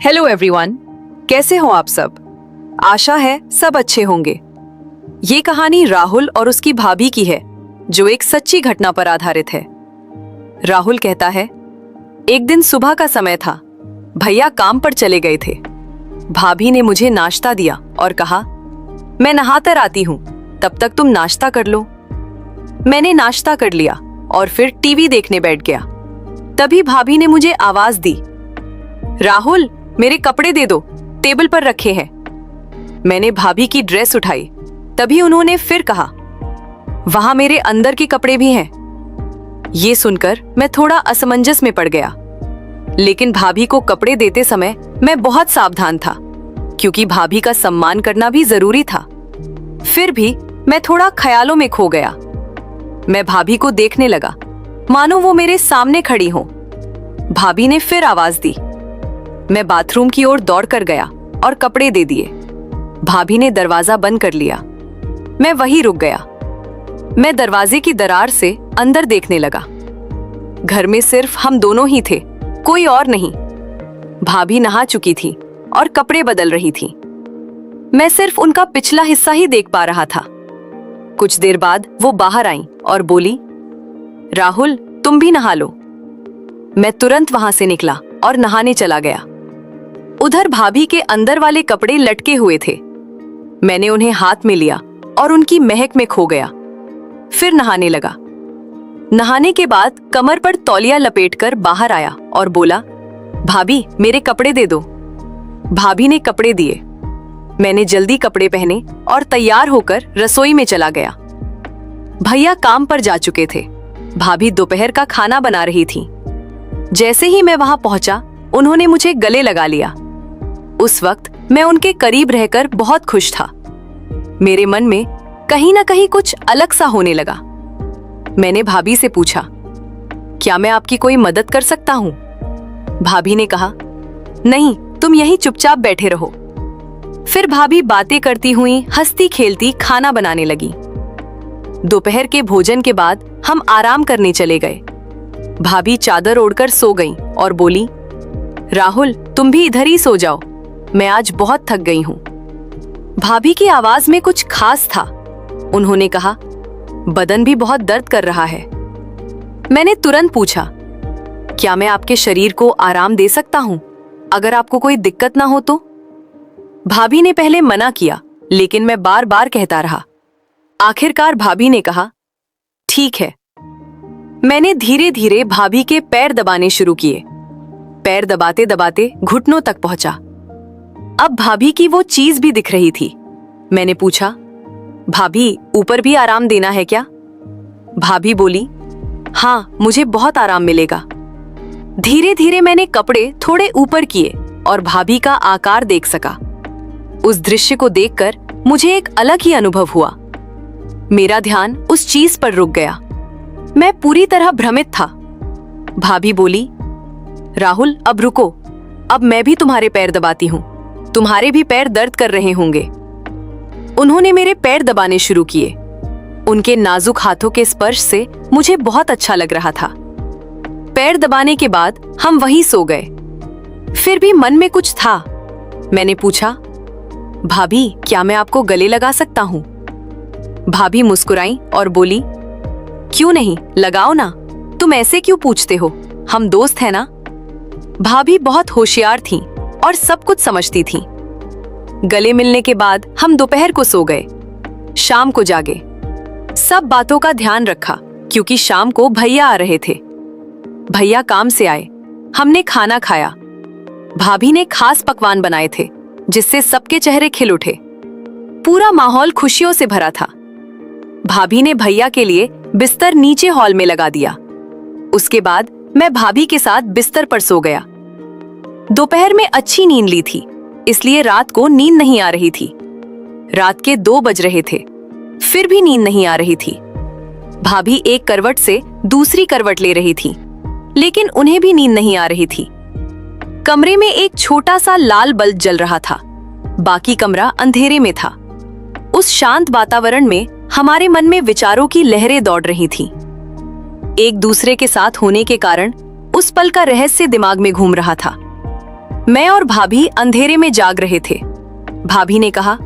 Hello everyone, कैसे हो आप सब। आशा है सब अच्छे होंगे। ये कहानी राहुल और उसकी भाभी की है, जो एक सच्ची घटना पर आधारित है। राहुल कहता है, एक दिन सुबह का समय था। भैया काम पर चले गए थे। भाभी ने मुझे नाश्ता दिया और कहा, मैं नहाकर आती हूँ, तब तक तुम नाश्ता कर लो। मैंने नाश्ता कर लिया और फिर टीवी देखने बैठ गया। तभी भाभी ने मुझे आवाज दी, राहुल मेरे कपड़े दे दो, टेबल पर रखे हैं। मैंने भाभी की ड्रेस उठाई। तभी उन्होंने फिर कहा, वहां मेरे अंदर के कपड़े भी हैं। ये सुनकर मैं थोड़ा असमंजस में पड़ गया, लेकिन भाभी को कपड़े देते समय मैं बहुत सावधान था, क्योंकि भाभी का सम्मान करना भी जरूरी था। फिर भी मैं थोड़ा ख्यालों में खो गया। मैं भाभी को देखने लगा, मानो वो मेरे सामने खड़ी हो। भाभी ने फिर आवाज दी। मैं बाथरूम की ओर दौड़ कर गया और कपड़े दे दिए। भाभी ने दरवाजा बंद कर लिया। मैं वहीं रुक गया। मैं दरवाजे की दरार से अंदर देखने लगा। घर में सिर्फ हम दोनों ही थे, कोई और नहीं। भाभी नहा चुकी थी और कपड़े बदल रही थी। मैं सिर्फ उनका पिछला हिस्सा ही देख पा रहा था। कुछ देर बाद वो बाहर आईं और बोली, राहुल तुम भी नहा लो। मैं तुरंत वहां से निकला और नहाने चला गया। उधर भाभी के अंदर वाले कपड़े लटके हुए थे। मैंने उन्हें हाथ में लिया और उनकी महक में खो गया। फिर नहाने लगा। नहाने के बाद कमर पर तौलिया लपेटकर बाहर आया और बोला, भाभी मेरे कपड़े दे दो। भाभी ने कपड़े दिए। मैंने जल्दी कपड़े पहने और तैयार होकर रसोई में चला गया। भैया काम पर जा चुके थे। भाभी दोपहर का खाना बना रही थी। जैसे ही मैं वहां पहुंचा, उन्होंने मुझे गले लगा लिया। उस वक्त मैं उनके करीब रहकर बहुत खुश था। मेरे मन में कहीं ना कहीं कुछ अलग सा होने लगा। मैंने भाभी से पूछा, क्या मैं आपकी कोई मदद कर सकता हूं? भाभी ने कहा, नहीं, तुम यहीं चुपचाप बैठे रहो। फिर भाभी बातें करती हुई हंसती खेलती खाना बनाने लगी। दोपहर के भोजन के बाद हम आराम करने चले गए। भाभी चादर ओढ़कर सो गईं और बोली, राहुल तुम भी इधर ही सो जाओ, मैं आज बहुत थक गई हूं। भाभी की आवाज में कुछ खास था। उन्होंने कहा, बदन भी बहुत दर्द कर रहा है। मैंने तुरंत पूछा, क्या मैं आपके शरीर को आराम दे सकता हूं, अगर आपको कोई दिक्कत ना हो तो? भाभी ने पहले मना किया, लेकिन मैं बार बार कहता रहा। आखिरकार भाभी ने कहा, ठीक है। मैंने धीरे धीरे भाभी के पैर दबाने शुरू किए। पैर दबाते दबाते घुटनों तक पहुंचा। अब भाभी की वो चीज भी दिख रही थी। मैंने पूछा, भाभी ऊपर भी आराम देना है क्या? भाभी बोली, हाँ, मुझे बहुत आराम मिलेगा। धीरे धीरे मैंने कपड़े थोड़े ऊपर किए और भाभी का आकार देख सका। उस दृश्य को देखकर मुझे एक अलग ही अनुभव हुआ। मेरा ध्यान उस चीज पर रुक गया। मैं पूरी तरह भ्रमित था। भाभी बोली, राहुल अब रुको, अब मैं भी तुम्हारे पैर दबाती हूं, तुम्हारे भी पैर दर्द कर रहे होंगे। उन्होंने मेरे पैर दबाने शुरू किए। उनके नाजुक हाथों के स्पर्श से मुझे बहुत अच्छा लग रहा था। पैर दबाने के बाद हम वहीं सो गए। फिर भी मन में कुछ था। मैंने पूछा, भाभी क्या मैं आपको गले लगा सकता हूं? भाभी मुस्कुराई और बोली, क्यों नहीं, लगाओ ना। तुम ऐसे क्यों पूछते हो, हम दोस्त हैं ना। भाभी बहुत होशियार थीं और सब कुछ समझती थीं। गले मिलने के बाद हम दोपहर को सो गए। शाम को जागे। सब बातों का ध्यान रखा, क्योंकि शाम को भैया आ रहे थे। भैया काम से आए। हमने खाना खाया। भाभी ने खास पकवान बनाए थे, जिससे सबके चेहरे खिल उठे। पूरा माहौल खुशियों से भरा था। भाभी ने भैया के लिए बिस्तर नीचे हॉल में लगा दिया। उसके बाद मैं भाभी के साथ बिस्तर पर सो गया। दोपहर में अच्छी नींद ली थी, इसलिए रात को नींद नहीं आ रही थी। रात के 2 बज रहे थे, फिर भी नींद नहीं आ रही थी। भाभी एक करवट से दूसरी करवट ले रही थी, लेकिन उन्हें भी नींद नहीं आ रही थी। कमरे में एक छोटा सा लाल बल्ब जल रहा था, बाकी कमरा अंधेरे में था। उस शांत वातावरण में हमारे मन में विचारों की लहरें दौड़ रही थीं। एक दूसरे के साथ होने के कारण उस पल का रहस्य दिमाग में घूम रहा था। मैं और भाभी अंधेरे में जाग रहे थे। भाभी ने कहा,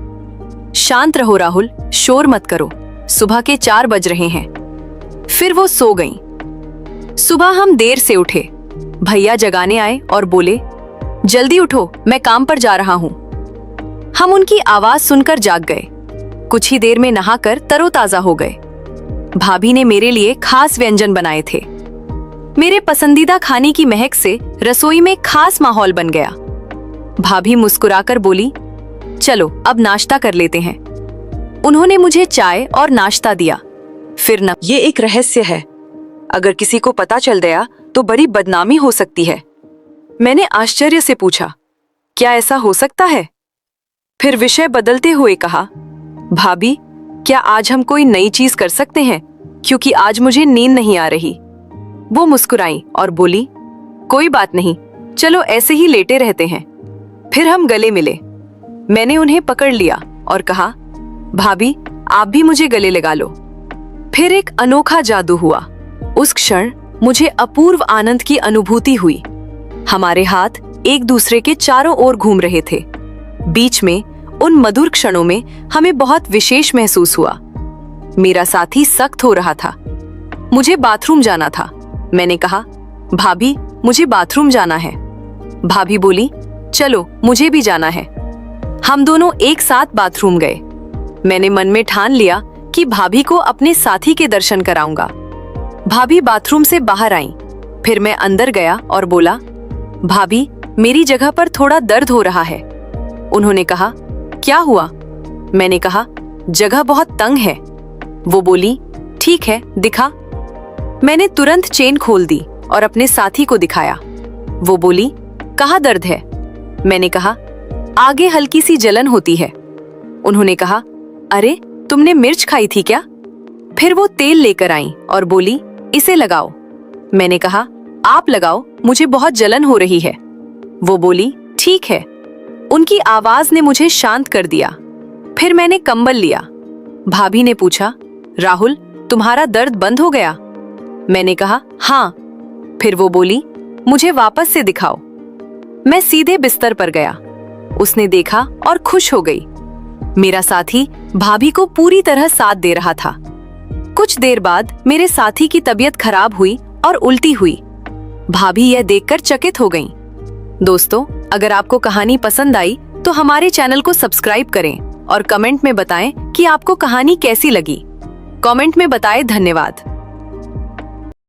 शांत रहो राहुल, शोर मत करो, सुबह के 4 बज रहे हैं। फिर वो सो गईं। सुबह हम देर से उठे। भैया जगाने आए और बोले, जल्दी उठो, मैं काम पर जा रहा हूं। हम उनकी आवाज सुनकर जाग गए। कुछ ही देर में नहाकर तरोताजा हो गए। भाभी ने मेरे लिए खास व्यंजन बनाए थे। मेरे पसंदीदा खाने की महक से रसोई में खास माहौल बन गया। भाभी मुस्कुराकर बोली, चलो अब नाश्ता कर लेते हैं। उन्होंने मुझे चाय और नाश्ता दिया। फिर ये एक रहस्य है, अगर किसी को पता चल गया तो बड़ी बदनामी हो सकती है। मैंने आश्चर्य से पूछा, क्या ऐसा हो सकता है? फिर विषय बदलते हुए कहा, भाभी, क्या आज हम कोई नई चीज कर सकते हैं, क्योंकि आज मुझे नींद नहीं आ रही। वो मुस्कुराई और बोली, कोई बात नहीं, चलो ऐसे ही लेटे रहते हैं। फिर हम गले मिले। मैंने उन्हें पकड़ लिया और कहा, भाभी, आप भी मुझे गले लगा लो। फिर एक अनोखा जादू हुआ। उस क्षण मुझे अपूर्व आनंद की अनुभूति हुई। हमारे हाथ एक दूसरे के चारों ओर घूम रहे थे। बीच में उन मधुर क्षणों में हमें बहुत विशेष महसूस हुआ। मेरा साथी सख्त हो रहा था। मुझे बाथरूम जाना था। मैंने कहा, भाभी, मुझे बाथरूम जाना है। भाभी बोली, चलो, मुझे भी जाना है। हम दोनों एक साथ बाथरूम गए। मैंने मन में ठान लिया कि भाभी को अपने साथी के दर्शन कराऊंगा। भाभी बाथरूम से बाहर आई। फिर मैं अंदर गया और बोला, भाभी, मेरी जगह पर थोड़ा दर्द हो रहा है। उन्होंने कहा, क्या हुआ? मैंने कहा, जगह बहुत तंग है। वो बोली, ठीक है, दिखा। मैंने तुरंत चेन खोल दी और अपने साथी को दिखाया। वो बोली, कहाँ दर्द है? मैंने कहा, आगे हल्की सी जलन होती है। उन्होंने कहा, अरे, तुमने मिर्च खाई थी क्या? फिर वो तेल लेकर आई और बोली, इसे लगाओ। मैंने कहा, आप लगाओ, मुझे बहुत जलन हो रही है। वो बोली, ठीक है। उनकी आवाज ने मुझे शांत कर दिया। फिर मैंने कंबल लिया। भाभी ने पूछा, राहुल, तुम्हारा दर्द बंद हो गया? मैंने कहा, हाँ। फिर वो बोली, मुझे वापस से दिखाओ। मैं सीधे बिस्तर पर गया। उसने देखा और खुश हो गई। मेरा साथी भाभी को पूरी तरह साथ दे रहा था। कुछ देर बाद मेरे साथी की तबीयत खराब हुई और उल्टी हुई। भाभी यह देखकर चकित हो गईं। दोस्तों, अगर आपको कहानी पसंद आई तो हमारे चैनल को सब्सक्राइब करें और कमेंट में बताएं कि आपको कहानी कैसी लगी। कमेंट में बताएं। धन्यवाद।